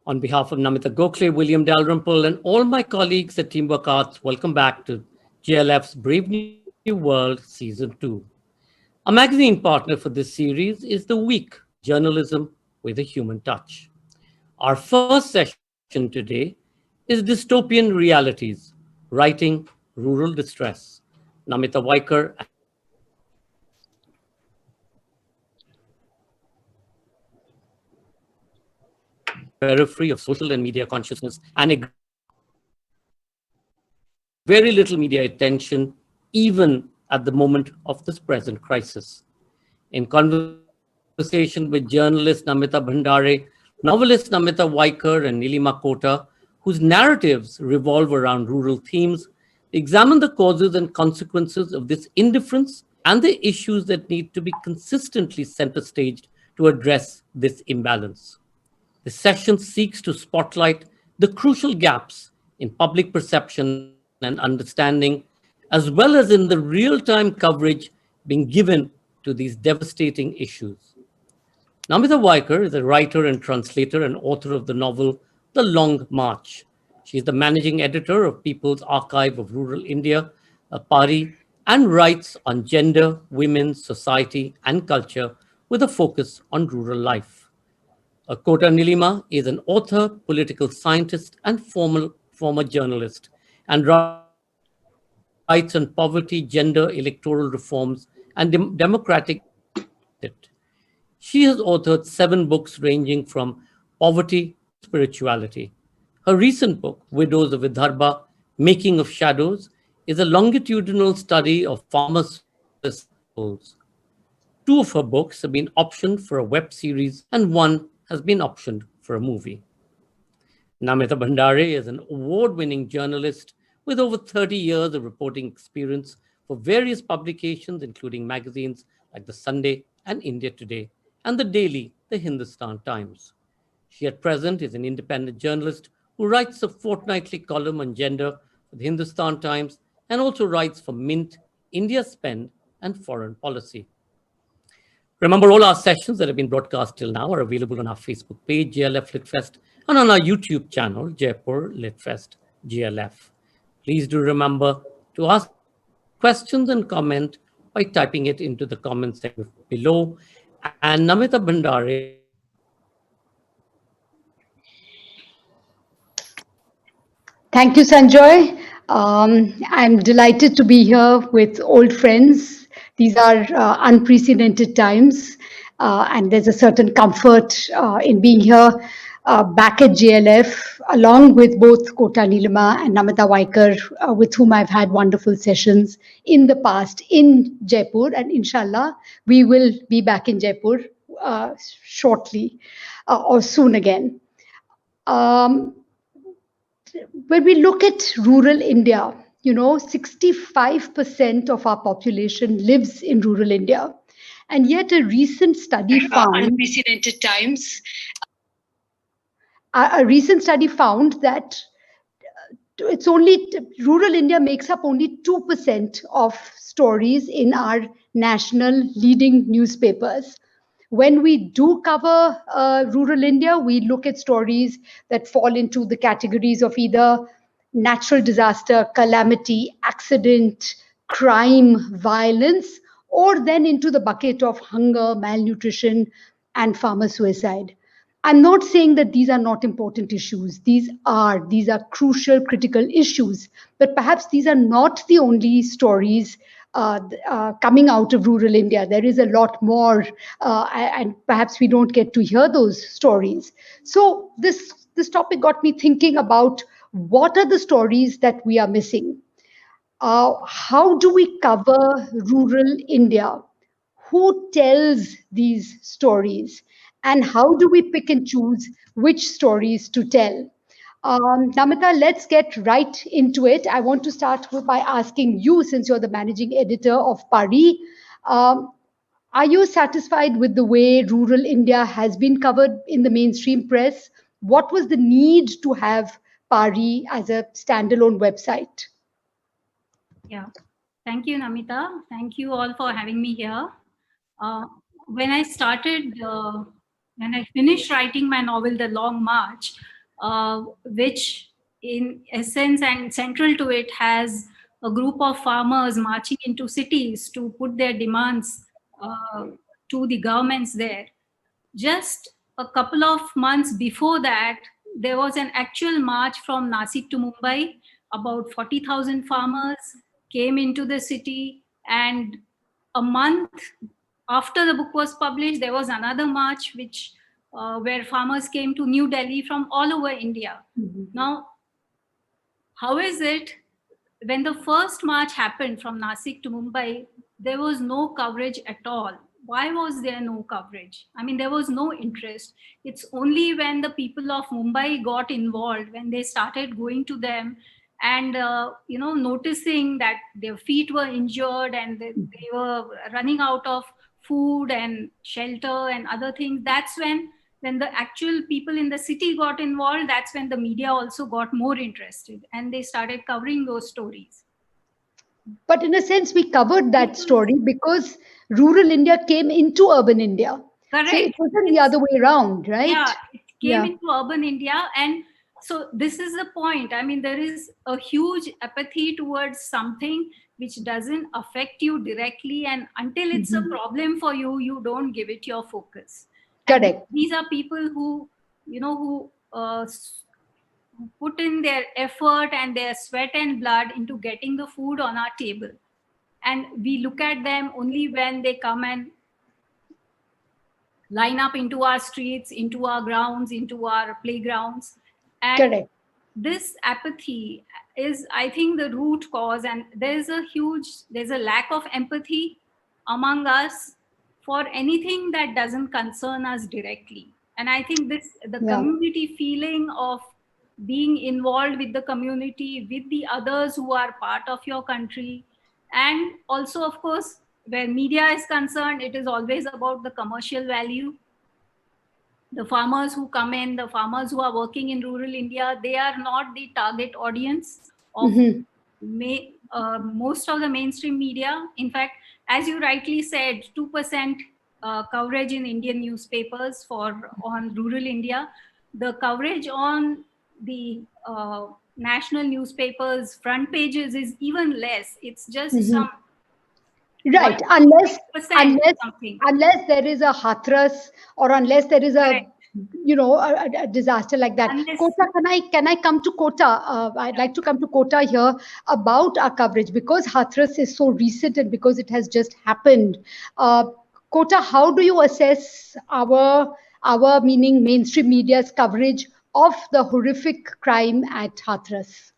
On behalf of Namita Gokhale, William Dalrymple, and all my colleagues at Teamwork Arts, welcome back to JLF's Brave New World Season 2. A magazine partner for this series is The Week, Journalism with a Human Touch. Our first session today is Dystopian Realities, Writing Rural Distress. Namita Waikar and periphery of social and media consciousness and a very little media attention, even at the moment of this present crisis. In conversation with journalist Namita Bhandare, novelist Namita Waikar, and Neelima Kota, whose narratives revolve around rural themes, examine the causes and consequences of this indifference and the issues that need to be consistently center staged to address this imbalance. The session seeks to spotlight the crucial gaps in public perception and understanding, as well as in the real-time coverage being given to these devastating issues. Namita Waikar is a writer and translator and author of the novel The Long March. She is the managing editor of People's Archive of Rural India, a PARI, and writes on gender, women, society, and culture with a focus on rural life. Kota Neelima is an author, political scientist, and former journalist, and writes on poverty, gender, electoral reforms, and democratic She has authored 7 books ranging from poverty to spirituality. Her recent book, Widows of Vidarbha, Making of Shadows, is a longitudinal study of farmer souls. 2 of her books have been optioned for a web series, and 1 has been optioned for a movie. Namita Bhandare is an award-winning journalist with over 30 years of reporting experience for various publications, including magazines like The Sunday and India Today, and the daily The Hindustan Times. She at present is an independent journalist who writes a fortnightly column on gender for the Hindustan Times and also writes for Mint, India Spend, and Foreign Policy. Remember, all our sessions that have been broadcast till now are available on our Facebook page, JLF Litfest, and on our YouTube channel, Jaipur Litfest JLF. Please do remember to ask questions and comment by typing it into the comment section below. And Namita Bhandare. Thank you, Sanjoy. I'm delighted to be here with old friends. These are unprecedented times, and there's a certain comfort in being here back at JLF, along with both Kota Neelima and Namita Waikar, with whom I've had wonderful sessions in the past in Jaipur, and inshallah, we will be back in Jaipur shortly or soon again. When we look at rural India, 65% of our population lives in rural India. And yet a recent study found unprecedented times. A recent study found that rural India makes up only 2% of stories in our national leading newspapers. When we do cover rural India, we look at stories that fall into the categories of either natural disaster, calamity, accident, crime, violence, or then into the bucket of hunger, malnutrition, and farmer suicide. I'm not saying that these are not important issues. These are crucial, critical issues. But perhaps these are not the only stories coming out of rural India. There is a lot more, and perhaps we don't get to hear those stories. So this topic got me thinking about what are the stories that we are missing? How do we cover rural India? Who tells these stories? And how do we pick and choose which stories to tell? Namita, let's get right into it. I want to start by asking you, since you're the managing editor of PARI, are you satisfied with the way rural India has been covered in the mainstream press? What was the need to have PARI as a standalone website? Yeah, thank you, Namita. Thank you all for having me here. When I finished writing my novel, The Long March, which in essence and central to it has a group of farmers marching into cities to put their demands to the governments there. Just a couple of months before that, there was an actual march from Nasik to Mumbai. About 40,000 farmers came into the city, and a month after the book was published, there was another march which where farmers came to New Delhi from all over India. Mm-hmm. Now, how is it when the first march happened from Nasik to Mumbai, there was no coverage at all? Why was there no coverage? I mean, there was no interest. It's only when the people of Mumbai got involved, when they started going to them and, noticing that their feet were injured and they were running out of food and shelter and other things. That's when the actual people in the city got involved, that's when the media also got more interested and they started covering those stories. But in a sense, we covered that story because rural India came into urban India. Correct. So it wasn't the other way around, right? Yeah, it came into urban India. And so this is the point. I mean, there is a huge apathy towards something which doesn't affect you directly. And until it's a problem for you, you don't give it your focus. Correct. And these are people who, who put in their effort and their sweat and blood into getting the food on our table. And we look at them only when they come and line up into our streets, into our grounds, into our playgrounds. And correct. This apathy is, I think, the root cause. And there's a lack of empathy among us for anything that doesn't concern us directly. And I think the community feeling of being involved with the community, with the others who are part of your country. And also, of course, where media is concerned, it is always about the commercial value. The farmers who come in, the farmers who are working in rural India, they are not the target audience of most of the mainstream media. In fact, as you rightly said, 2% coverage in Indian newspapers on rural India. The coverage on the national newspapers front pages is even less. It's just some right, unless there is a Hathras or unless there is a a disaster like that. Kota, can I come to Kota? I'd like to come to Kota here about our coverage because Hathras is so recent and because it has just happened. Kota, how do you assess our meaning mainstream media's coverage of the horrific crime at Hathras?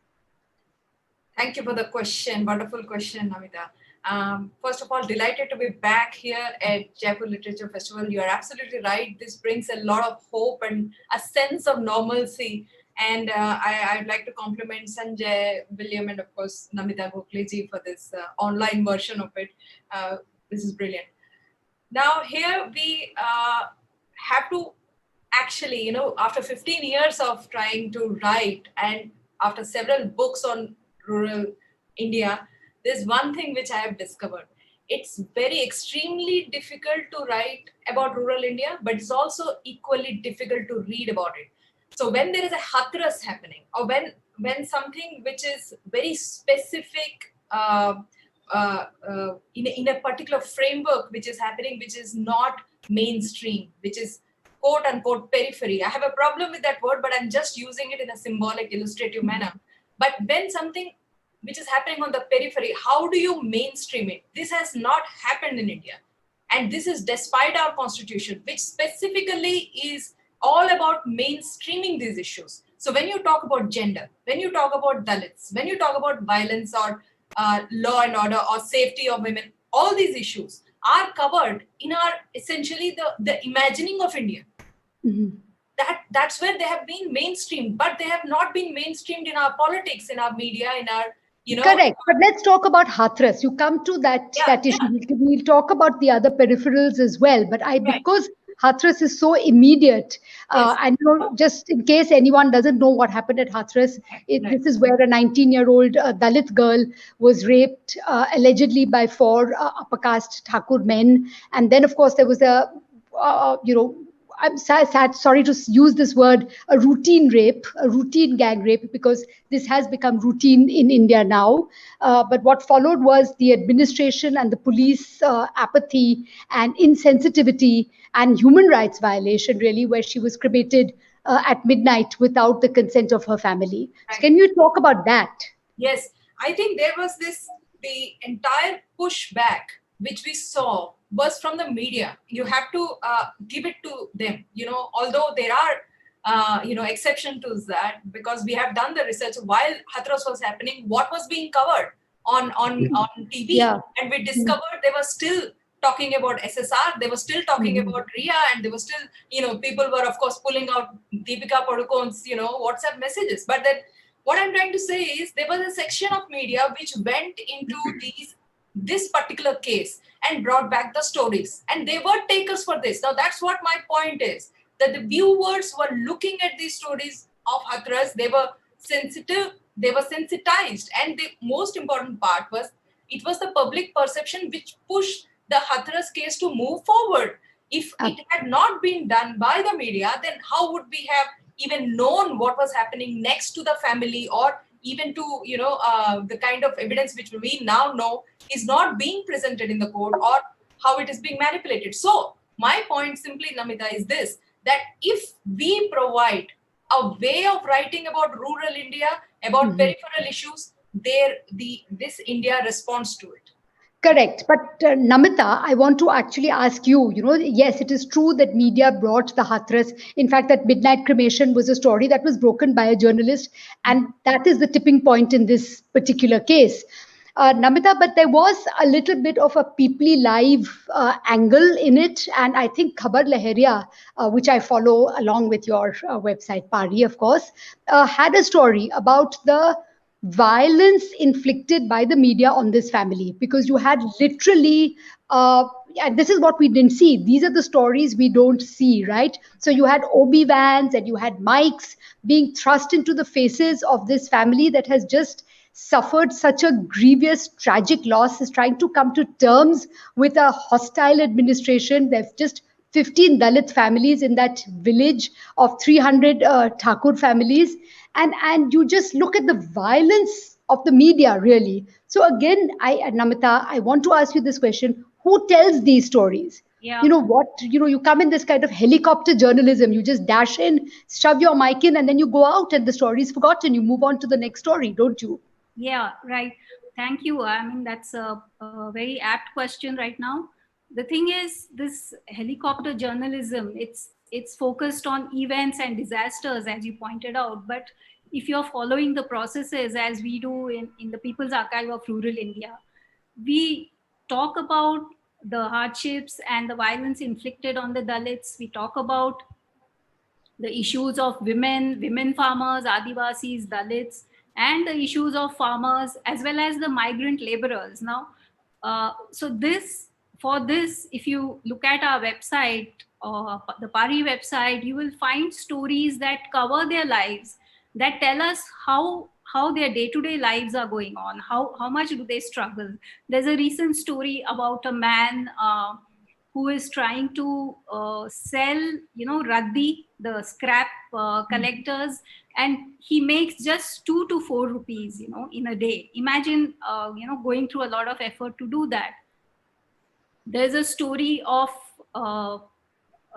Thank you for the question. Wonderful question, Namita. First of all, delighted to be back here at Jaipur Literature Festival. You are absolutely right. This brings a lot of hope and a sense of normalcy. And I'd like to compliment Sanjay, William, and of course, Namita Gokhleji for this online version of it. This is brilliant. Now, here we have to actually, after 15 years of trying to write and after several books on rural India, there's one thing which I have discovered. It's very extremely difficult to write about rural India, but it's also equally difficult to read about it. So when there is a Hathras happening, or when something which is very specific in a particular framework which is happening, which is not mainstream, which is quote unquote periphery. I have a problem with that word, but I'm just using it in a symbolic, illustrative manner. But when something which is happening on the periphery, how do you mainstream it? This has not happened in India. And this is despite our constitution, which specifically is all about mainstreaming these issues. So when you talk about gender, when you talk about Dalits, when you talk about violence or law and order or safety of women, all these issues are covered in our essentially the imagining of India. That's where they have been mainstreamed, but they have not been mainstreamed in our politics, in our media, in our Correct. But let's talk about Hathras. You come to that issue. We'll talk about the other peripherals as well. But because Hathras is so immediate, and just in case anyone doesn't know what happened at Hathras, this is where a 19-year-old Dalit girl was raped allegedly by 4 upper caste Thakur men. And then, of course, there was I'm sad, sorry to use this word, a routine rape, a routine gang rape, because this has become routine in India now. But what followed was the administration and the police apathy and insensitivity and human rights violation, really, where she was cremated at midnight without the consent of her family. So Right. can you talk about that? Yes, I think there was the entire pushback which we saw was from the media. You have to give it to them, although there are, exception to that, because we have done the research while Hathras was happening, what was being covered on TV. Yeah. And we discovered they were still talking about SSR, they were still talking about Ria, and they were still, people were of course pulling out Deepika Padukone's, WhatsApp messages. But then what I'm trying to say is there was a section of media which went into this particular case and brought back the stories, and they were takers for this. Now that's what my point is, that the viewers were looking at these stories of Hathras, they were sensitive, they were sensitized, and the most important part was it was the public perception which pushed the Hathras case to move forward. If it had not been done by the media, then how would we have even known what was happening next to the family, or even to the kind of evidence which we now know is not being presented in the court, or how it is being manipulated. So my point simply, Namita, is this, that if we provide a way of writing about rural India, about peripheral issues, this India responds to it. Correct. But Namita, I want to actually ask you, yes, it is true that media brought the Hathras. In fact, that midnight cremation was a story that was broken by a journalist. And that is the tipping point in this particular case. Namita, but there was a little bit of a Peoply Live angle in it. And I think Khabar Lahariya, which I follow along with your website, Pari, of course, had a story about the violence inflicted by the media on this family, because you had literally and this is what we didn't see, these are the stories we don't see, right? So you had obi vans and you had mics being thrust into the faces of this family that has just suffered such a grievous tragic loss, is trying to come to terms with a hostile administration. There's just 15 Dalit families in that village of 300 Thakur families, and you just look at the violence of the media, really. So again, Namita, I want to ask you this question: who tells these stories? Yeah. You come in this kind of helicopter journalism, you just dash in, shove your mic in, and then you go out and the story is forgotten, you move on to the next story, don't you? Yeah, right. Thank you. I mean, that's a very apt question right now. The thing is, this helicopter journalism, it's focused on events and disasters, as you pointed out. But if you're following the processes as we do in the People's Archive of Rural India, we talk about the hardships and the violence inflicted on the Dalits. We talk about the issues of women farmers, Adivasis, Dalits, and the issues of farmers as well as the migrant laborers. Now, for this, if you look at our website, the Pari website, you will find stories that cover their lives, that tell us how their day-to-day lives are going on, how much do they struggle. There's a recent story about a man who is trying to sell, raddi, the scrap collectors, and he makes just 2 to 4 rupees, in a day. Imagine, going through a lot of effort to do that. There's a story of,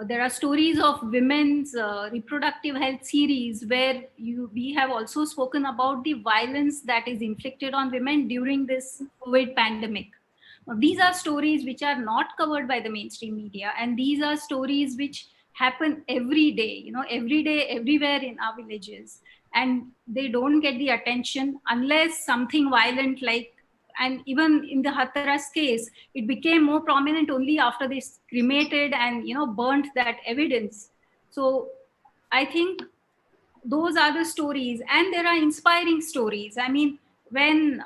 there are stories of women's reproductive health series where we have also spoken about the violence that is inflicted on women during this COVID pandemic. These are stories which are not covered by the mainstream media, and these are stories which happen every day, every day, everywhere in our villages, and they don't get the attention unless something violent and even in the Hathras case, it became more prominent only after they cremated and burnt that evidence. So I think those are the stories, and there are inspiring stories. I mean, when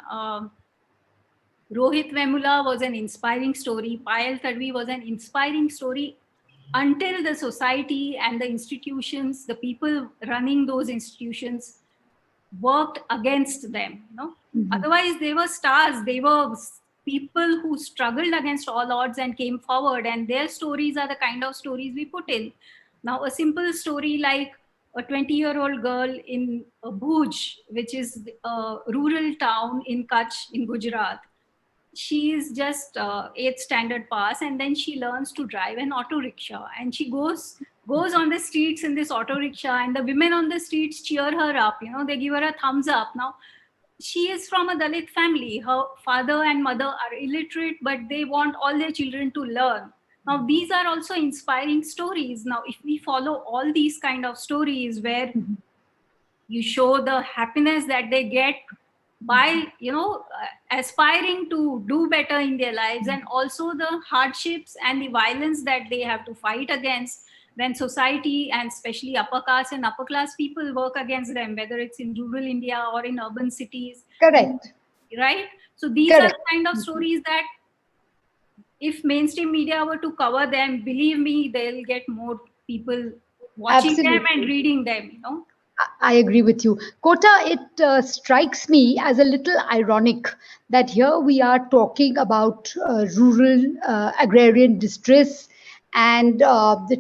Rohit Vemula was an inspiring story, Payal Tadvi was an inspiring story, until the society and the institutions, the people running those institutions, worked against them. Otherwise, they were stars. They were people who struggled against all odds and came forward, and their stories are the kind of stories we put in. Now, a simple story like a 20-year-old girl in Bhuj, which is a rural town in Kutch in Gujarat. She is just 8th standard pass, and then she learns to drive an auto rickshaw, and she goes on the streets in this auto rickshaw, and the women on the streets cheer her up. They give her a thumbs up. Now, she is from a Dalit family. Her father and mother are illiterate, but they want all their children to learn. Now, these are also inspiring stories. Now, if we follow all these kind of stories where you show the happiness that they get by aspiring to do better in their lives, and also the hardships and the violence that they have to fight against when society, and especially upper caste and upper class people, work against them, whether it's in rural India or in urban cities. Correct. Right? So these are the kind of stories that if mainstream media were to cover them, believe me, they'll get more people watching them and reading them. I agree with you. Kota, it strikes me as a little ironic that here we are talking about rural agrarian distress and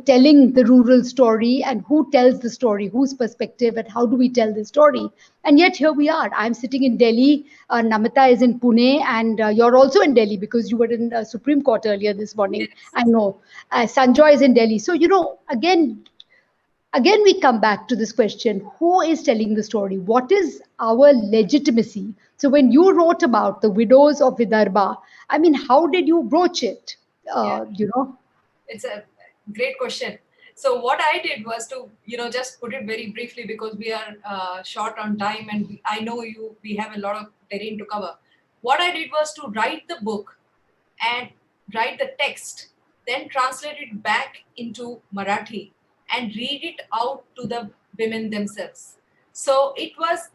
telling the rural story, and who tells the story, whose perspective, and how do we tell the story. And yet here we are. I'm sitting in Delhi. Namita is in Pune, and you're also in Delhi because you were in Supreme Court earlier this morning. Yes. I know. Sanjoy is in Delhi. So, Again, we come back to this question: who is telling the story? What is our legitimacy? So, when you wrote about the widows of Vidarbha, I mean, how did you broach it? It's a great question. So, what I did was to, just put it very briefly because we are short on time, and I know we have a lot of terrain to cover. What I did was to write the book and write the text, then translate it back into Marathi and read it out to the women themselves. So it was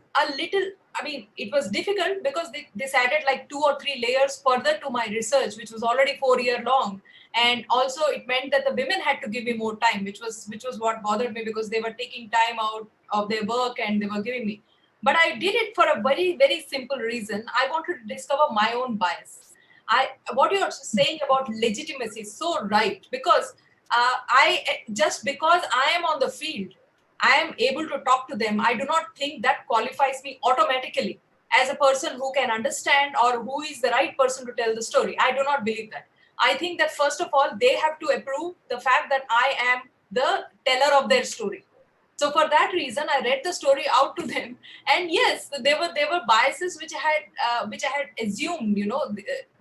it was difficult because this added like 2 or 3 layers further to my research, which was already 4 year long. And also it meant that the women had to give me more time, which was what bothered me, because they were taking time out of their work and they were giving me. But I did it for a very, very simple reason. I wanted to discover my own bias. What you're saying about legitimacy is so right, because just because I am on the field, I am able to talk to them, I do not think that qualifies me automatically as a person who can understand or who is the right person to tell the story. I do not believe that. I think that first of all, they have to approve the fact that I am the teller of their story. So for that reason, I read the story out to them, and yes, there were biases which I had assumed.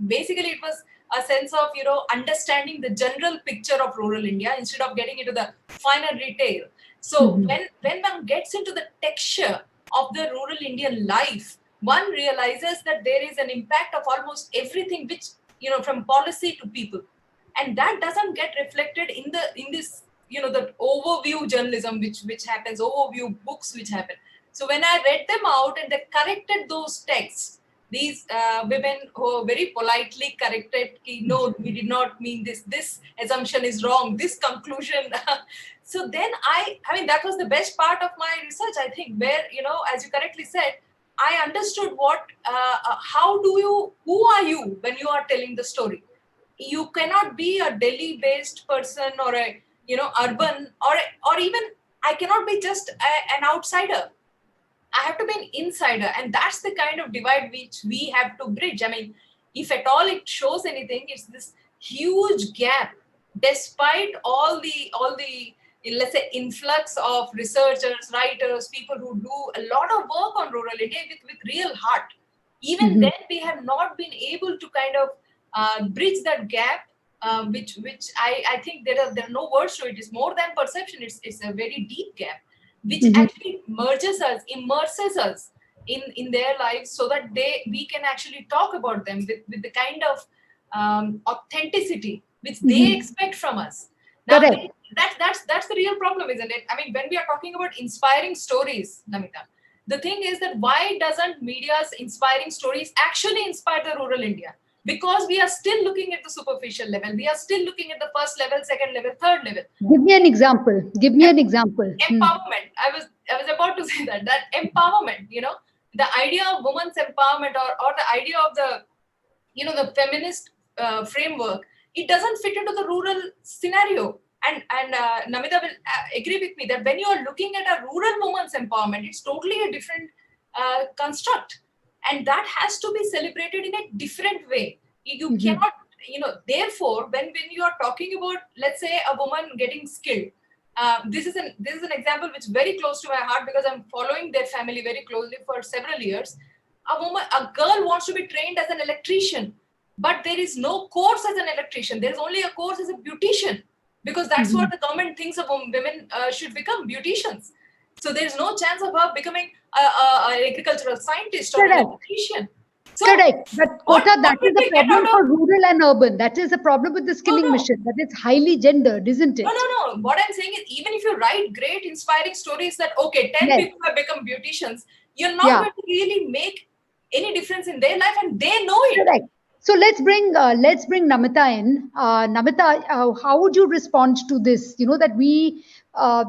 Basically, it was a sense of understanding the general picture of rural India instead of getting into the finer detail. So when one gets into the texture of the rural Indian life, one realizes that there is an impact of almost everything, which from policy to people, and that doesn't get reflected in this the overview journalism which happens, overview books which happen. So when I read them out and they corrected those texts, these women who very politely corrected, no, we did not mean this assumption is wrong, this conclusion. So then I mean, that was the best part of my research, I think, where, as you correctly said, I understood who are you when you are telling the story? You cannot be a Delhi-based person or a, urban, or even I cannot be just an outsider. I have to be an insider, and that's the kind of divide which we have to bridge. I mean, if at all it shows anything, it's this huge gap, despite all the let's say influx of researchers, writers, people who do a lot of work on rural India with real heart. Even then, we have not been able to kind of bridge that gap, which I think there are no words to it. It's more than perception. It's a very deep gap, which actually merges us, immerses us in their lives, so that we can actually talk about them with the kind of authenticity which they expect from us. Now, that's the real problem, isn't it? I mean, when we are talking about inspiring stories, Namita, the thing is that why doesn't media's inspiring stories actually inspire the rural India? Because we are still looking at the superficial level. We are still looking at the first level, second level, third level. Give me an example. Empowerment. I was about to say that empowerment, the idea of women's empowerment, or the idea of the feminist framework, it doesn't fit into the rural scenario. And Namita will agree with me that when you are looking at a rural woman's empowerment, it's totally a different construct, and that has to be celebrated in a different way. You cannot, therefore, when you are talking about, let's say, a woman getting skilled, this is an example which is very close to my heart because I'm following their family very closely for several years. A girl wants to be trained as an electrician, but there is no course as an electrician. There is only a course as a beautician, because that's what the government thinks of women should become, beauticians. So there is no chance of her becoming an agricultural scientist or an electrician. So correct. But Kota, that is the problem for rural and urban. That is the problem with the skilling mission, that it's highly gendered, isn't it? No. What I'm saying is, even if you write great, inspiring stories that, okay, 10 people have become beauticians, you're not going to really make any difference in their life, and they know it. Correct. So let's bring Namita in. Namita, how would you respond to this? That we feel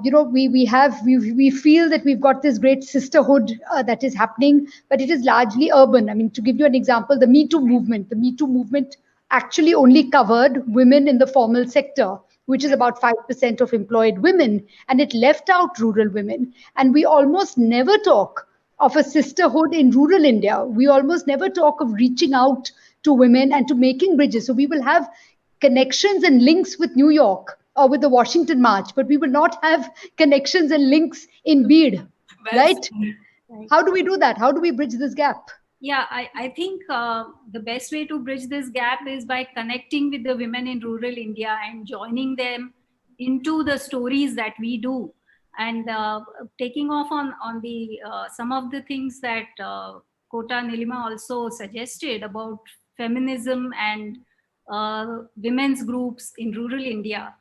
that we've got this great sisterhood that is happening, but it is largely urban. I mean, to give you an example, the Me Too movement actually only covered women in the formal sector, which is about 5% of employed women, and it left out rural women. And we almost never talk of a sisterhood in rural India. We almost never talk of reaching out to women and to making bridges. So we will have connections and links with New York or with the Washington March, but we will not have connections and links in Bid, right? How do we do that? How do we bridge this gap? Yeah, I think the best way to bridge this gap is by connecting with the women in rural India and joining them into the stories that we do. And taking off on the some of the things that Kota Neelima also suggested about feminism and women's groups in rural India.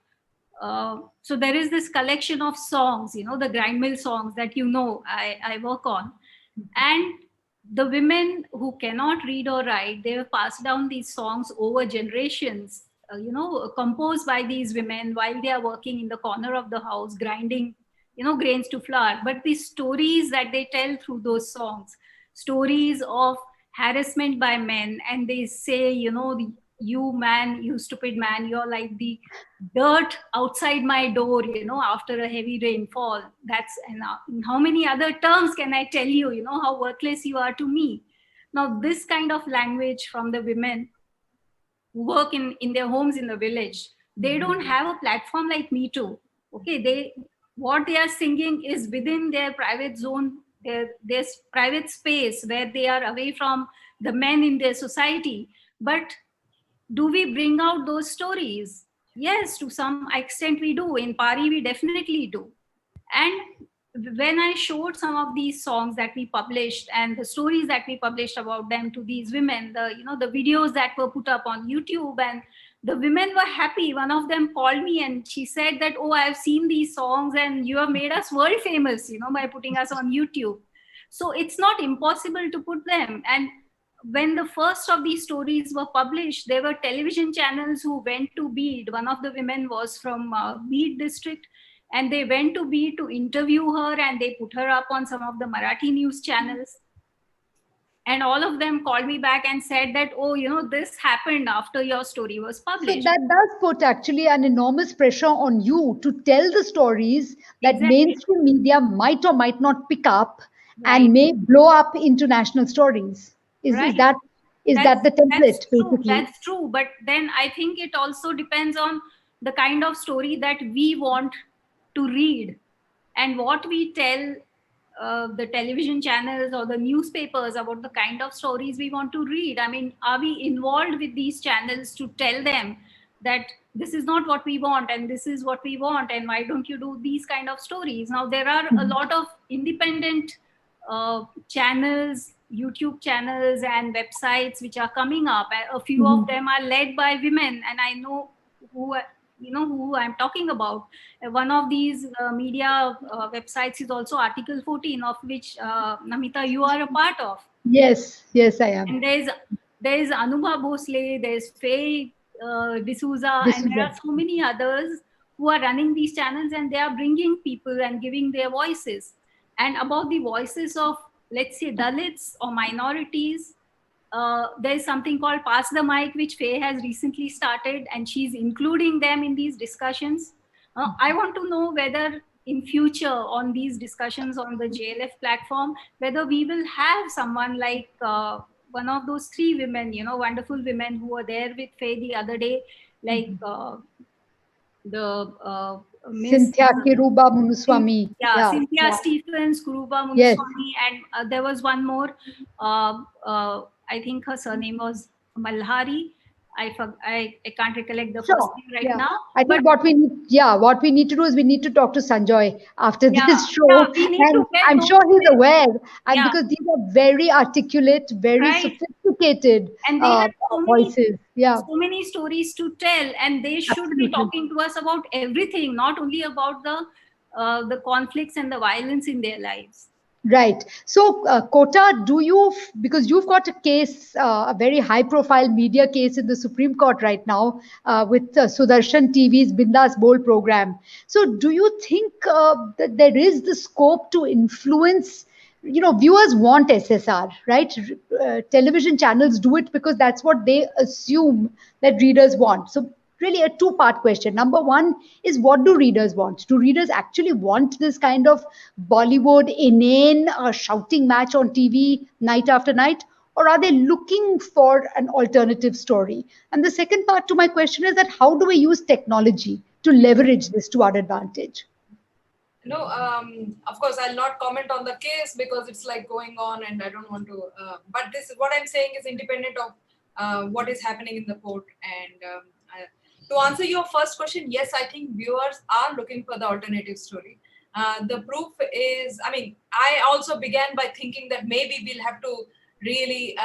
So there is this collection of songs, the grindmill songs that I work on. And the women who cannot read or write, they have passed down these songs over generations, composed by these women while they are working in the corner of the house, grinding grains to flour. But the stories that they tell through those songs, stories of harassment by men, and they say, you man, you stupid man, you're like the dirt outside my door, after a heavy rainfall. And how many other terms can I tell you, how worthless you are to me. Now, this kind of language from the women who work in their homes in the village, they don't have a platform like Me Too. Okay, what they are singing is within their private zone, their private space where they are away from the men in their society. But do we bring out those stories? Yes, to some extent we do. In Pari, we definitely do. And when I showed some of these songs that we published and the stories that we published about them to these women, the videos that were put up on YouTube, and the women were happy. One of them called me and she said that, oh, I've seen these songs and you have made us world famous, by putting us on YouTube. So it's not impossible to put them. And when the first of these stories were published, there were television channels who went to Bid. One of the women was from Bid district, and they went to Bid to interview her, and they put her up on some of the Marathi news channels. And all of them called me back and said that, oh, this happened after your story was published. So that does put actually an enormous pressure on you to tell the stories that mainstream media might or might not pick up and may blow up into national stories. Is that the template, basically? That's true. But then I think it also depends on the kind of story that we want to read and what we tell the television channels or the newspapers about the kind of stories we want to read. I mean, are we involved with these channels to tell them that this is not what we want and this is what we want, and why don't you do these kind of stories? Now, there are a lot of independent channels, YouTube channels and websites which are coming up. A few of them are led by women, and I know who I'm talking about. One of these media websites is also Article 14, of which Namita, you are a part of. Yes, I am. And there's Anubha Bhosle, there's Faye D'Souza, and there are so many others who are running these channels, and they are bringing people and giving their voices. And about the voices of, let's say, Dalits or minorities, there's something called Pass the Mic, which Faye has recently started, and she's including them in these discussions. I want to know whether in future on these discussions on the JLF platform, whether we will have someone like one of those three women, wonderful women who were there with Faye the other day, like the Miss Cynthia Kiruba Munuswamy. Yeah, Cynthia yeah. Stephens, Kuruba Yes. Munuswamy, and there was one more. I think her surname was Malhari. I can't recollect the first Sure. name right Yeah. now. I But think what we need to do is we need to talk to Sanjoy after yeah, this show, yeah, we need to and get I'm those sure he's women. aware. And Yeah, because these are very articulate, very right. sophisticated And they have voices. Yeah, so many stories to tell, and they should be absolutely. talking to us about everything, not only about the conflicts and the violence in their lives. Right. So, Kota, because you've got a case, a very high profile media case in the Supreme Court right now with Sudarshan TV's Bindas Bowl program. So, do you think that there is the scope to influence? Viewers want SSR, right? Television channels do it because that's what they assume that readers want. So, really a two-part question. Number one is, what do readers want? Do readers actually want this kind of Bollywood inane shouting match on TV night after night? Or are they looking for an alternative story? And the second part to my question is that how do we use technology to leverage this to our advantage? No, of course, I'll not comment on the case because it's like going on and I don't want to. But this is what I'm saying is independent of what is happening in the court. And to answer your first question, yes, I think viewers are looking for the alternative story. The proof is, I also began by thinking that maybe we'll have to really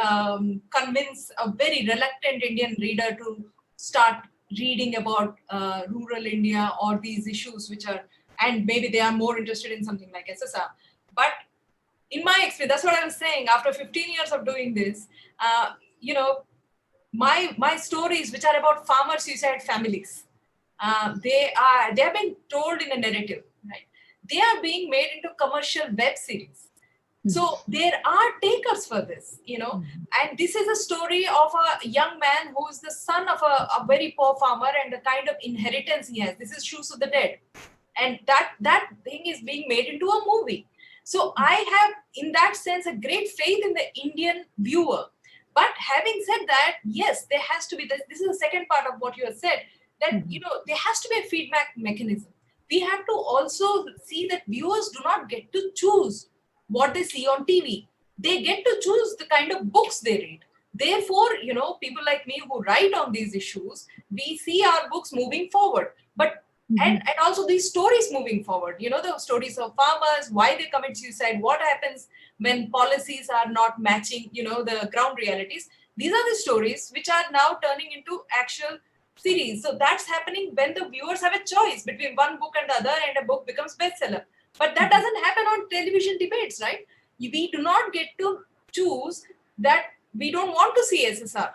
convince a very reluctant Indian reader to start reading about rural India or these issues which are, and maybe they are more interested in something like SSR. But in my experience, that's what I was saying. After 15 years of doing this, my stories, which are about farmer suicide families, they have been told in a narrative, right? They are being made into commercial web series. So there are takers for this, and this is a story of a young man who is the son of a very poor farmer and the kind of inheritance he has. This is Shoes of the Dead. And that thing is being made into a movie. So I have, in that sense, a great faith in the Indian viewer. But having said that, yes, there has to be this. This is the second part of what you have said, that there has to be a feedback mechanism. We have to also see that viewers do not get to choose what they see on TV. They get to choose the kind of books they read. Therefore, people like me who write on these issues, we see our books moving forward. But and also these stories moving forward, the stories of farmers, why they commit suicide, what happens when policies are not matching, the ground realities. These are the stories which are now turning into actual series. So that's happening when the viewers have a choice between one book and the other, and a book becomes bestseller. But that doesn't happen on television debates, right? We do not get to choose that we don't want to see SSR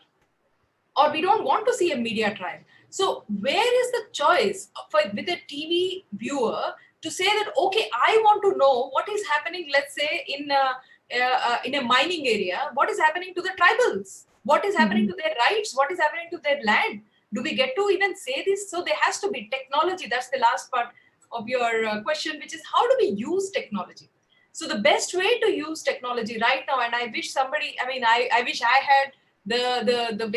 or we don't want to see a media trial. So where is the choice with a TV viewer to say that, okay, I want to know what is happening, let's say, in a mining area, what is happening to the tribals? What is happening to their rights? What is happening to their land? Do we get to even say this? So there has to be technology. That's the last part of your question, which is how do we use technology? So the best way to use technology right now, and I wish somebody, I wish I had the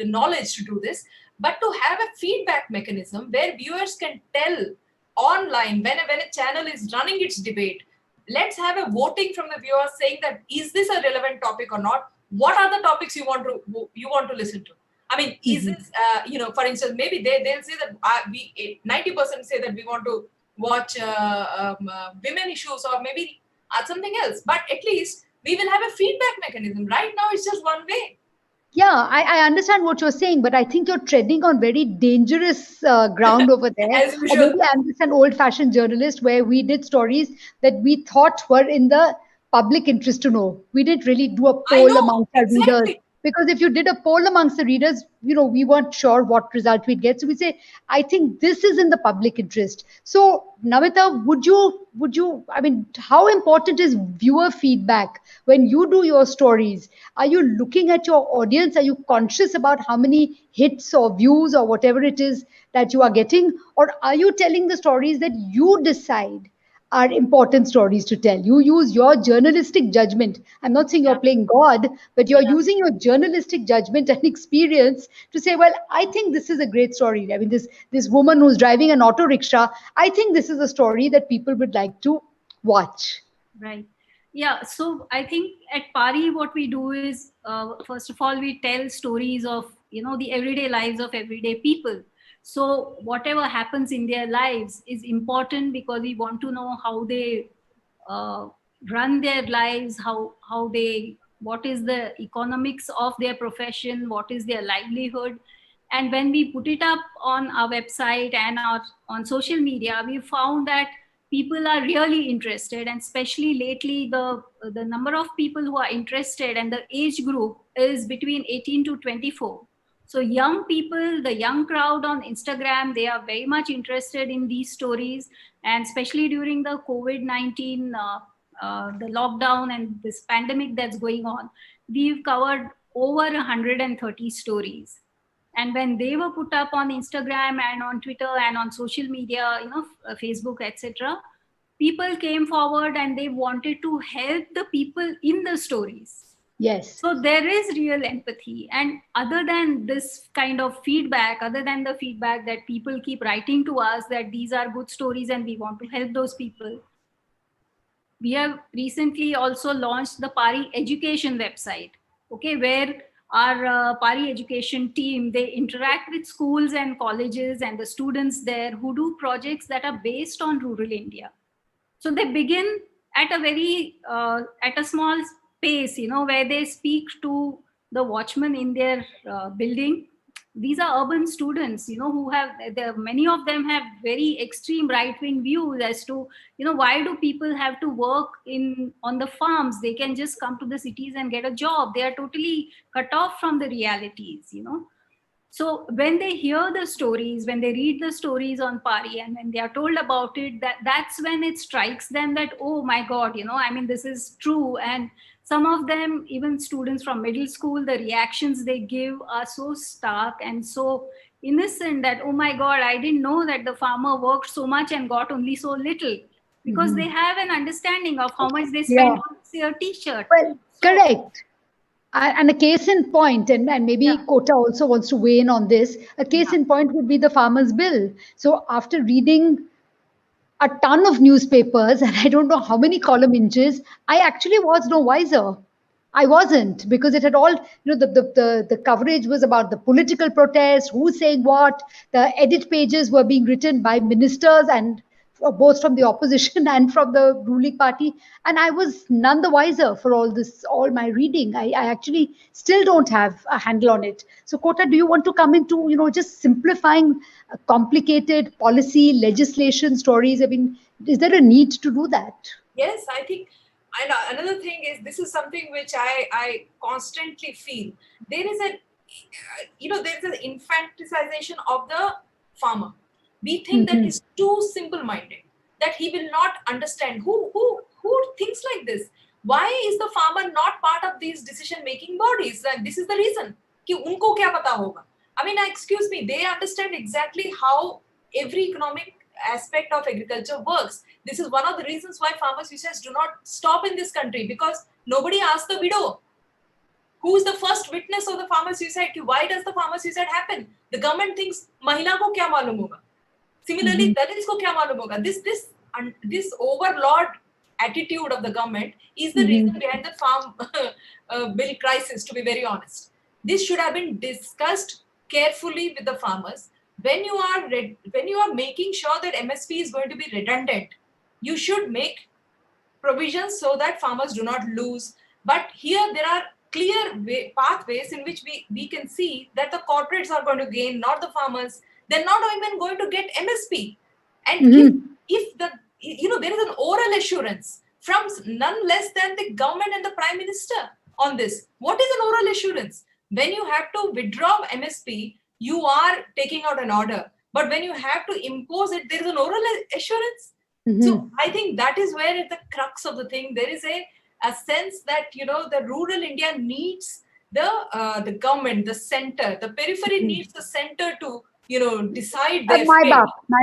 knowledge to do this, but to have a feedback mechanism where viewers can tell online when a channel is running its debate, let's have a voting from the viewers saying that, is this a relevant topic or not? What are the topics you want to listen to? Is this, for instance, maybe they'll say that we 90% say that we want to watch women issues or maybe something else, but at least we will have a feedback mechanism. Right now, it's just one way. Yeah, I understand what you're saying, but I think you're treading on very dangerous ground over there. As Or usual. maybe I'm just an old-fashioned journalist where we did stories that we thought were in the public interest to know. We didn't really do a poll amongst our readers. Because if you did a poll amongst the readers, we weren't sure what result we'd get. So we say, I think this is in the public interest. So Namita, would you, I mean, how important is viewer feedback when you do your stories? Are you looking at your audience? Are you conscious about how many hits or views or whatever it is that you are getting? Or are you telling the stories that you decide are important stories to tell? You use your journalistic judgment. I'm not saying you're Yeah, playing God, but you're yeah, using your journalistic judgment and experience to say, well, I think this is a great story. I mean, this woman who's driving an auto rickshaw, I think this is a story that people would like to watch. right. Yeah, so I think at Pari, what we do is, first of all, we tell stories of, the everyday lives of everyday people. So whatever happens in their lives is important because we want to know how they uh, run their lives, how they, what is the economics of their profession, what is their livelihood. And when we put it up on our website and on social media, we found that people are really interested, and especially lately the number of people who are interested and the age group is between 18 to 24. So young people, the young crowd on Instagram, they are very much interested in these stories. And especially during the COVID-19, the lockdown and this pandemic that's going on, we've covered over 130 stories. And when they were put up on Instagram and on Twitter and on social media, Facebook, etc., people came forward and they wanted to help the people in the stories. Yes. So there is real empathy. And other than this kind of feedback, other than the feedback that people keep writing to us that these are good stories and we want to help those people, we have recently also launched the Pari Education website, okay, where our Pari Education team, they interact with schools and colleges and the students there who do projects that are based on rural India. So they begin at a at a small space, where they speak to the watchman in their building. These are urban students, who have, many of them have very extreme right-wing views as to, why do people have to work on the farms? They can just come to the cities and get a job. They are totally cut off from the realities. So when they hear the stories, when they read the stories on Pari, and when they are told about it, that's when it strikes them that, oh my God, I mean, this is true. And some of them, even students from middle school, the reactions they give are so stark and so innocent that, oh my God, I didn't know that the farmer worked so much and got only so little, because they have an understanding of how much they spend Yeah. on, say, a t-shirt. Well, So, correct. And a case in point, and maybe yeah, Kota also wants to weigh in on this. A case yeah, in point would be the farmer's bill. So after reading a ton of newspapers and I don't know how many column inches, I actually was no wiser. I wasn't, because it had all, the coverage was about the political protest, who's saying what. The edit pages were being written by ministers and both from the opposition and from the ruling party. And I was none the wiser for all this, all my reading. I actually still don't have a handle on it. So Kota, do you want to come into, just simplifying complicated policy, legislation stories? I mean, is there a need to do that? Yes, I think, and another thing is, this is something which I constantly feel. There is there is an infantilization of the farmer. We think that he's too simple-minded, that he will not understand. Who thinks like this? Why is the farmer not part of these decision-making bodies? And this is the reason. कि उनको क्या पता होगा? I mean, excuse me, they understand exactly how every economic aspect of agriculture works. This is one of the reasons why farmer suicides do not stop in this country, because nobody asks the widow who is the first witness of the farmer suicide. Why does the farmer suicide happen? The government thinks mahila ko kya malum hoga. Similarly, Dalits ko kya malum hoga. This overlord attitude of the government is the reason behind the farm bill crisis, to be very honest. This should have been discussed carefully with the farmers. When you are making sure that MSP is going to be redundant, you should make provisions so that farmers do not lose. But here there are clear pathways in which we can see that the corporates are going to gain, not the farmers. They're not even going to get MSP. And if there is an oral assurance from none less than the government and the Prime Minister on this. What is an oral assurance? When you have to withdraw MSP, you are taking out an order. But when you have to impose it, there is an oral assurance. So I think that is where the crux of the thing. There is a sense that, the rural India needs the government, the center, the periphery needs the center to, decide their My fate.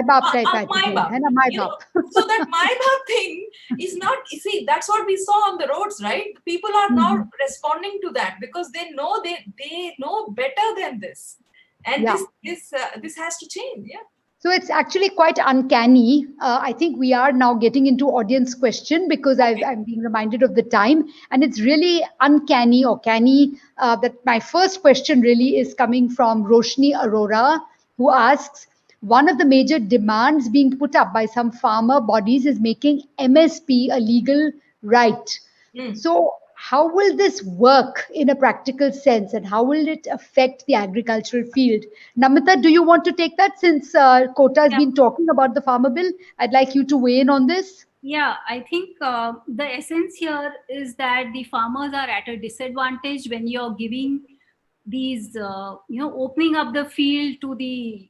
bap type My attitude, bap. है ना, my bap. So that my bap thing is not, you see, that's what we saw on the roads, right? People are now responding to that because they know they know better than this. And this has to change. Yeah. So it's actually quite uncanny. I think we are now getting into audience question because I'm being reminded of the time. And it's really uncanny or canny that my first question really is coming from Roshni Arora, who asks, one of the major demands being put up by some farmer bodies is making MSP a legal right. So how will this work in a practical sense and how will it affect the agricultural field? Namita, do you want to take that since Kota has been talking about the farmer bill? I'd like you to weigh in on this. Yeah, I think the essence here is that the farmers are at a disadvantage when you're giving these, opening up the field to the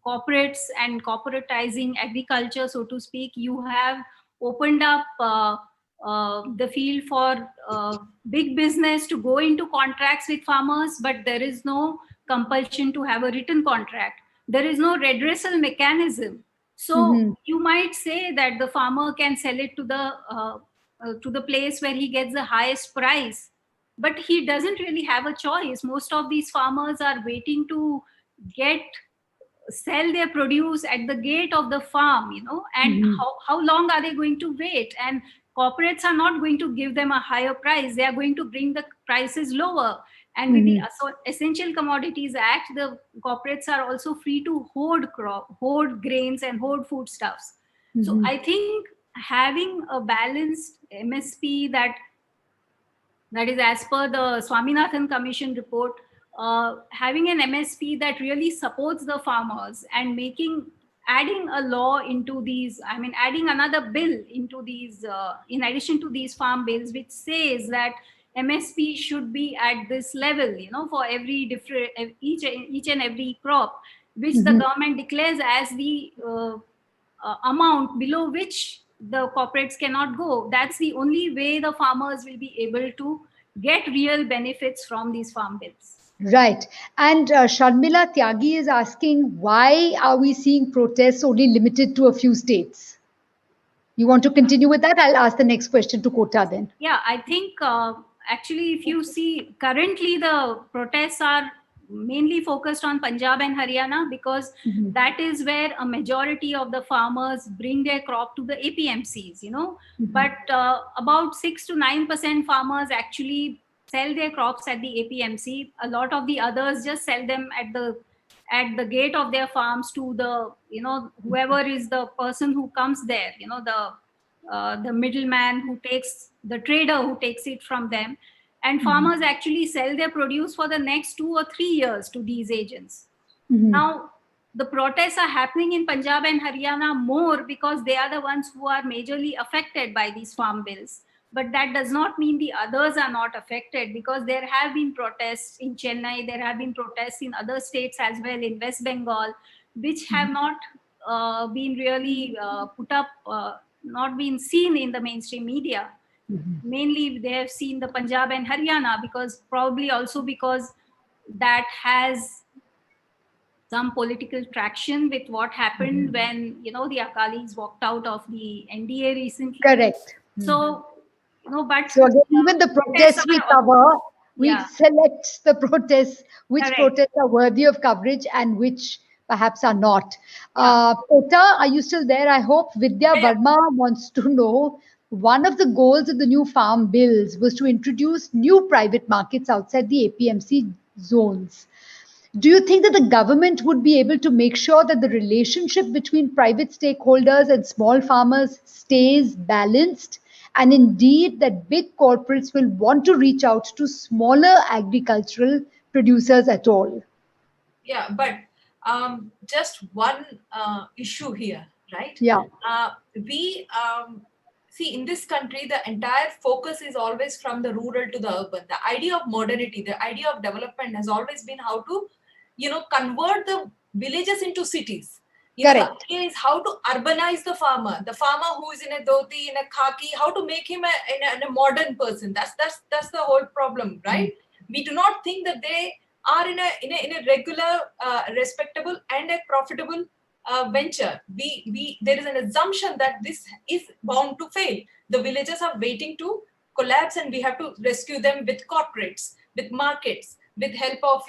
corporates and corporatizing agriculture, so to speak. You have opened up the field for big business to go into contracts with farmers, but there is no compulsion to have a written contract. There is no redressal mechanism. So you might say that the farmer can sell it to the place where he gets the highest price, but he doesn't really have a choice. Most of these farmers are waiting to sell their produce at the gate of the farm, and how long are they going to wait? And corporates are not going to give them a higher price. They are going to bring the prices lower. And with the Essential Commodities Act, the corporates are also free to hoard grains and hoard foodstuffs. So I think having a balanced MSP that is as per the Swaminathan Commission report, having an MSP that really supports the farmers and adding a law into these, adding another bill into these, in addition to these farm bills, which says that MSP should be at this level, for every each and every crop, which the government declares as the amount below which the corporates cannot go. That's the only way the farmers will be able to get real benefits from these farm bills. Right. And Sharmila Tyagi is asking, why are we seeing protests only limited to a few states? You want to continue with that? I'll ask the next question to Kota then. Yeah, I think actually, if you see, currently the protests are mainly focused on Punjab and Haryana because that is where a majority of the farmers bring their crop to the APMCs, But about 6 to 9% farmers actually sell their crops at the APMC. A lot of the others just sell them at the gate of their farms to the, whoever is the person who comes there, the middleman the trader who takes it from them. And farmers actually sell their produce for the next 2 or 3 years to these agents. Now, the protests are happening in Punjab and Haryana more because they are the ones who are majorly affected by these farm bills. But that does not mean the others are not affected, because there have been protests in Chennai, there have been protests in other states as well, in West Bengal, which have not been really put up, not been seen in the mainstream media. Mainly they have seen the Punjab and Haryana, probably because that has some political traction with what happened when, the Akalis walked out of the NDA recently. Correct. So, but so again, even the protests we cover, we select the protests, which protests are worthy of coverage and which perhaps are not. Kota, are you still there? I hope. Vidya Verma wants to know, one of the goals of the new farm bills was to introduce new private markets outside the APMC zones. Do you think that the government would be able to make sure that the relationship between private stakeholders and small farmers stays balanced, and indeed that big corporates will want to reach out to smaller agricultural producers at all? Yeah, but just one issue here, right? Yeah. We see, in this country, the entire focus is always from the rural to the urban. The idea of modernity, the idea of development has always been how to, convert the villages into cities. The idea is how to urbanize the farmer who is in a dhoti, in a khaki, how to make him a modern person. That's the whole problem, right? We do not think that they are in a regular, respectable and a profitable venture. There is an assumption that this is bound to fail. The villages are waiting to collapse, and we have to rescue them with corporates, with markets, with help of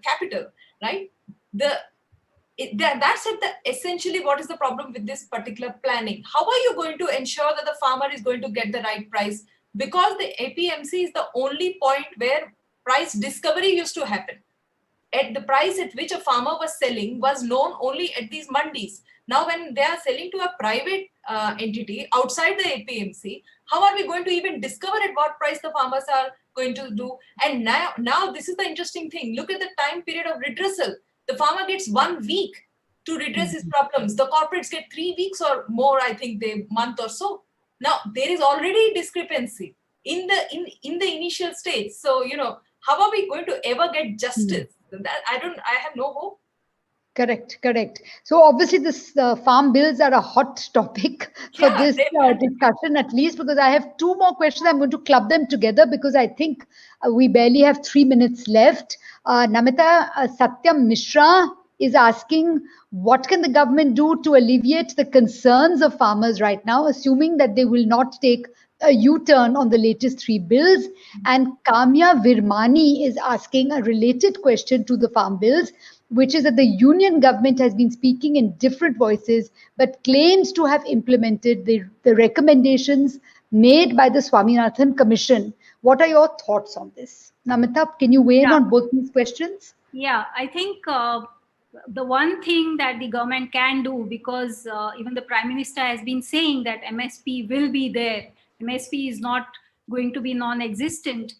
capital, right? That's essentially what is the problem with this particular planning. How are you going to ensure that the farmer is going to get the right price? Because the APMC is the only point where price discovery used to happen. At the price at which a farmer was selling was known only at these mandis. Now, when they are selling to a private entity outside the APMC, how are we going to even discover at what price the farmers are going to do? And now this is the interesting thing. Look at the time period of redressal. The farmer gets 1 week to redress his problems. The corporates get 3 weeks or more, I think, month or so. Now, there is already discrepancy in the initial stage. So, how are we going to ever get justice? I have no hope. Correct. So obviously this farm bills are a hot topic for this discussion, at least because I have 2 more questions. I'm going to club them together because I think we barely have 3 minutes left. Namita, Satyam Mishra is asking, what can the government do to alleviate the concerns of farmers right now, assuming that they will not take a U-turn on the latest 3 bills? And Kamya Virmani is asking a related question to the farm bills, which is that the union government has been speaking in different voices, but claims to have implemented the recommendations made by the Swaminathan Commission. What are your thoughts on this? Namita, can you weigh in on both these questions? Yeah, I think the one thing that the government can do, because even the Prime Minister has been saying that MSP will be there, MSP is not going to be non-existent.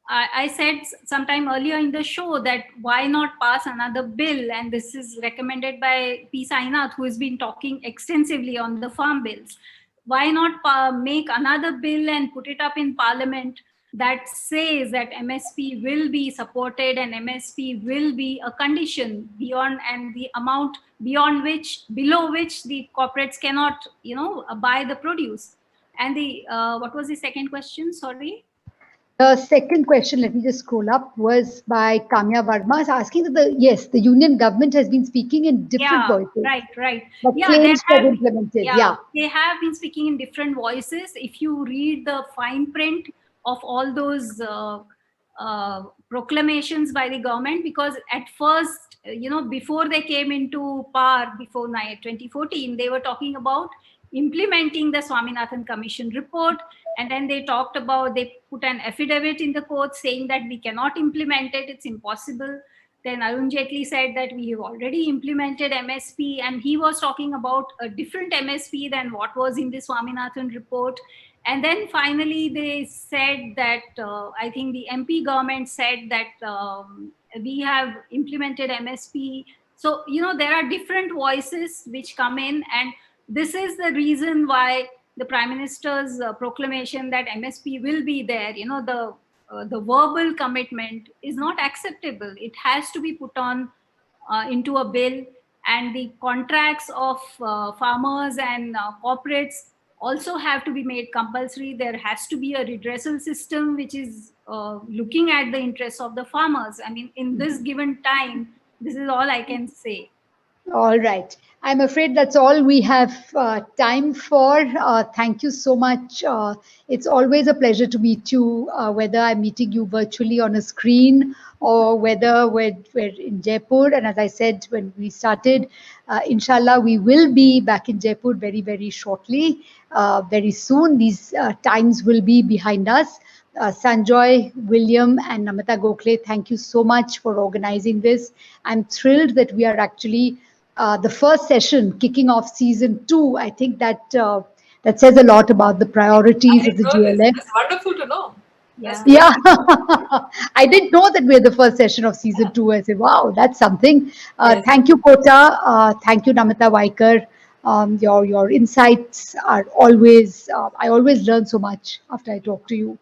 I said sometime earlier in the show that why not pass another bill, and this is recommended by P. Sainath, who has been talking extensively on the farm bills. Why not make another bill and put it up in Parliament that says that MSP will be supported and MSP will be a condition beyond, and the amount below which the corporates cannot, buy the produce. And the what was the second question? Sorry. The second question, let me just scroll up, was by Kamya Verma, asking that the union government has been speaking in different voices. Right. But claims were implemented. They have been speaking in different voices. If you read the fine print of all those proclamations by the government, because at first, before they came into power, before 2014, they were talking about implementing the Swaminathan Commission report. And then they put an affidavit in the court saying that we cannot implement it, it's impossible. Then Arun Jaitley said that we have already implemented MSP, and he was talking about a different MSP than what was in the Swaminathan report. And then finally they said that, I think the MP government said that we have implemented MSP. So, there are different voices which come in, and this is the reason why the Prime Minister's proclamation that MSP will be there, the verbal commitment is not acceptable. It has to be put on into a bill, and the contracts of farmers and corporates also have to be made compulsory. There has to be a redressal system which is looking at the interests of the farmers. I mean, in this given time, this is all I can say. All right. I'm afraid that's all we have time for. Thank you so much. It's always a pleasure to meet you, whether I'm meeting you virtually on a screen or whether we're in Jaipur. And as I said when we started, inshallah, we will be back in Jaipur very, very shortly, very soon. These times will be behind us. Sanjoy, William, and Namita Gokhale, thank you so much for organizing this. I'm thrilled that we are actually the first session kicking off season 2. I think that says a lot about the priorities of the GLF. It's wonderful to know. Yeah. I didn't know that we're the first session of season 2. I said, wow, that's something. Thank you, Kota. Thank you, Namita Waikar. Your insights are always, I always learn so much after I talk to you.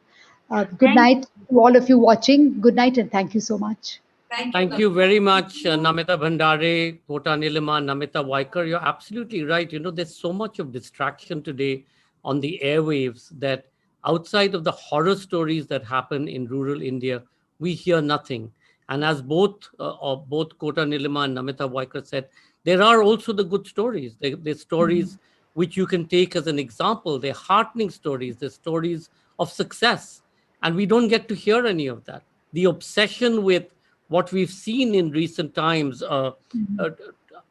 Good Thank night to all of you watching. Good night and thank you so much. Thank you, Thank you Namita. very much, Namita Bhandare, Kota Neelima, Namita Waikar. You're absolutely right. There's so much of distraction today on the airwaves that outside of the horror stories that happen in rural India, we hear nothing. And as both Kota Neelima and Namita Waikar said, there are also the good stories. They're stories which you can take as an example. They're heartening stories. They're stories of success. And we don't get to hear any of that. The obsession with what we've seen in recent times, uh,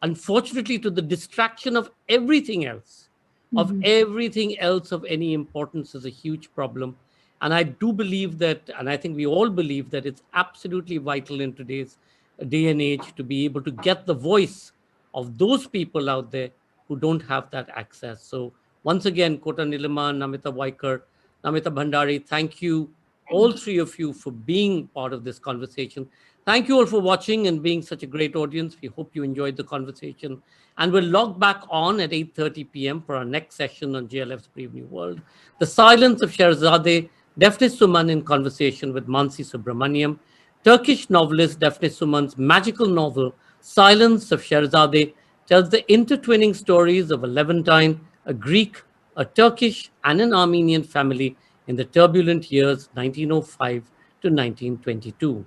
unfortunately, to the distraction of everything else of any importance, is a huge problem. And I do believe that, and I think we all believe that it's absolutely vital in today's day and age to be able to get the voice of those people out there who don't have that access. So, once again, Kota Nilima, Namita Waikar, Namita Bhandari, thank you, all you. three of you, for being part of this conversation. Thank you all for watching and being such a great audience. We hope you enjoyed the conversation. And we'll log back on at 8:30 p.m. for our next session on JLF's Brave New World. The Silence of Sherzadeh, Defne Suman in conversation with Mansi Subramaniam. Turkish novelist Defne Suman's magical novel, Silence of Sherzadeh, tells the intertwining stories of a Levantine, a Greek, a Turkish, and an Armenian family in the turbulent years 1905 to 1922.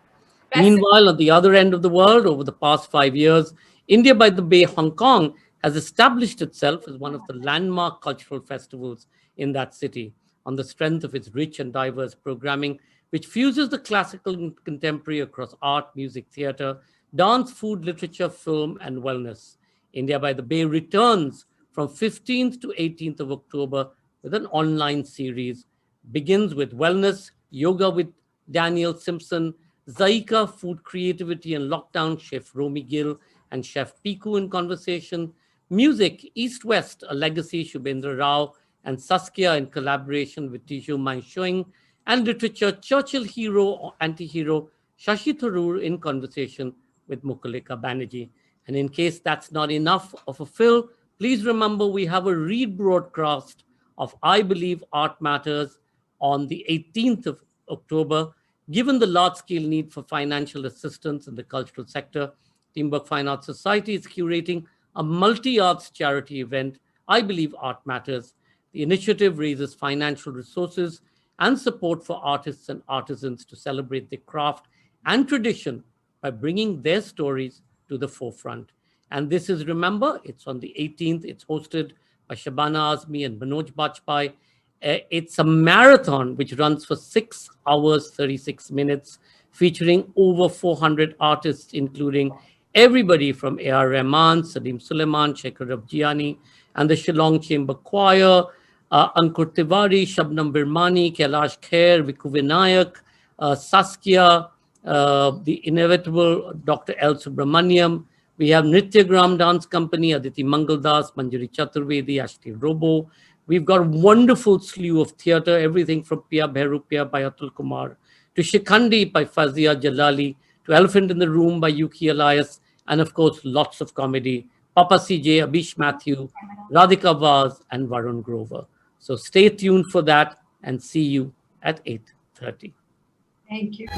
Fascinating. Meanwhile, on the other end of the world, over the past 5 years, India by the Bay, Hong Kong, has established itself as one of the landmark cultural festivals in that city on the strength of its rich and diverse programming, which fuses the classical and contemporary across art, music, theater, dance, food, literature, film, and wellness. India by the Bay returns from 15th to 18th of October with an online series. Begins with wellness, yoga with Daniel Simpson, Zaika, food creativity and lockdown, Chef Romy Gill and Chef Piku in conversation. Music, East West, a legacy, Shubhendra Rao and Saskia in collaboration with Tiju Manshoing. And literature, Churchill hero or anti-hero, Shashi Tharoor in conversation with Mukulika Banerjee. And in case that's not enough of a fill, please remember we have a rebroadcast of I Believe Art Matters on the 18th of October. Given the large-scale need for financial assistance in the cultural sector, Teamwork Fine Arts Society is curating a multi-arts charity event, I Believe Art Matters. The initiative raises financial resources and support for artists and artisans to celebrate their craft and tradition by bringing their stories to the forefront. And this is, remember, it's on the 18th. It's hosted by Shabana Azmi and Manoj Bajpai. It's a marathon which runs for 6 hours, 36 minutes, featuring over 400 artists, including everybody from A.R. Rahman, Salim Suleiman, Shekhar Rabjiani, and the Shillong Chamber Choir, Ankur Tiwari, Shabnam Birmani, Kailash Kher, Viku Vinayak, Saskia, the inevitable Dr. L. Subramaniam. We have Nrityagram Dance Company, Aditi Mangaldas, Manjari Chaturvedi, Ashti Robo. We've got a wonderful slew of theatre, everything from Pia Bhairupia by Atul Kumar, to Shikhandi by Fazia Jalali, to Elephant in the Room by Yuki Elias, and of course, lots of comedy. Papa CJ, Abish Matthew, Radhika Vaz, and Varun Grover. So stay tuned for that and see you at 8:30. Thank you.